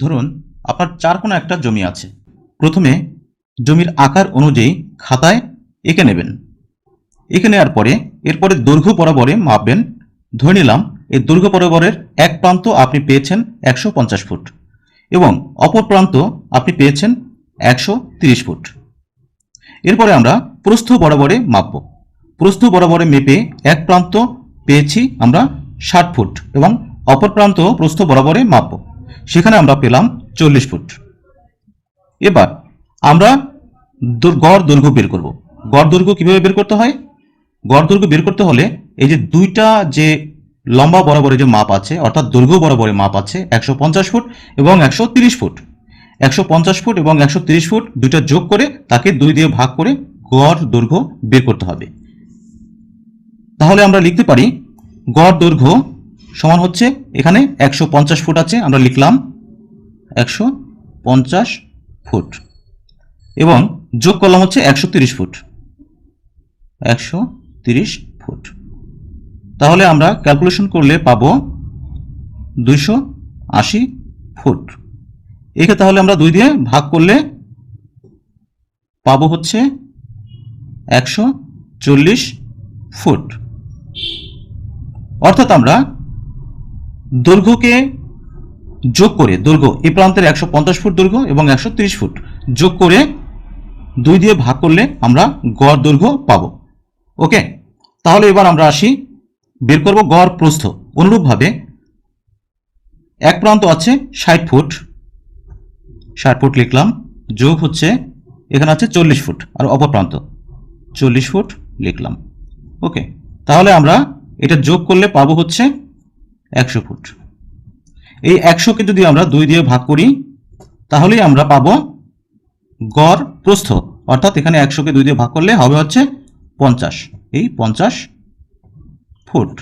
ধরুন আপনার চার কোণা একটা জমি আছে। প্রথমে জমির আকার অনুযায়ী খাতায় এঁকে নেবেন। এঁকে নেওয়ার পরে এরপরে দৈর্ঘ্য বরাবরে মাপবেন। ধরে নিলাম এই দৈর্ঘ্য বরাবরের এক প্রান্ত আপনি পেয়েছেন 150 ফুট এবং অপর প্রান্ত আপনি পেয়েছেন 130 ফুট। এরপরে আমরা প্রস্থ বরাবরে মাপব। প্রস্থ বরাবরে মেপে এক প্রান্ত পেয়েছি আমরা 60 ফুট এবং অপর প্রান্ত প্রস্থ বরাবরে মাপব। সেখানে আমরা পেলাম 40 ফুট। এবার আমরা গড় দৈর্ঘ্য বের করব। গড় দৈর্ঘ্য কিভাবে বের করতে হয়? গড় দৈর্ঘ্য বের করতে হলে এই যে দুইটা যে লম্বা বরাবরে যে মাপ আছে অর্থাৎ দৈর্ঘ্য বরাবরে মাপ আছে 150 ফুট এবং 130 ফুট, 150 ফুট এবং 130 ফুট দুইটা যোগ করে তাকে 2 দিয়ে ভাগ করে গড় দৈর্ঘ্য বের করতে হবে। তাহলে আমরা লিখতে পারি গড় দৈর্ঘ্য সমান হচ্ছে, এখানে 150 ফুট আছে, আমরা লিখলাম 150 ফুট এবং যোগ করলাম হচ্ছে 130 ফুট, 130 ফুট। তাহলে আমরা ক্যালকুলেশন করলে পাবো 280 ফুট। একে তাহলে আমরা 2 দিয়ে ভাগ করলে পাবো হচ্ছে 140 ফুট। অর্থাৎ আমরা দৈর্ঘ্যকে যোগ করে, দৈর্ঘ্য এই প্রান্তের 150 ফুট দৈর্ঘ্য এবং 130 ফুট যোগ করে 2 দিয়ে ভাগ করলে আমরা গড় দৈর্ঘ্য পাবো। ওকে, তাহলে এবার আমরা আসি, বের করব গড় প্রস্থ। অনুরূপভাবে এক প্রান্ত আছে 60 ফুট, 60 ফুট লিখলাম, যোগ হচ্ছে এখানে আছে 40 ফুট আর অপর প্রান্ত 40 ফুট লিখলাম। ওকে, তাহলে আমরা এটা যোগ করলে পাবো হচ্ছে 100 ফুট। এই 100কে যদি আমরা 2 দিয়ে ভাগ করি তাহলেই আমরা পাবো গড় প্রস্থ। অর্থাৎ এখানে 100কে 2 দিয়ে ভাগ করলে হবে হচ্ছে 50, এই 50 ফুট।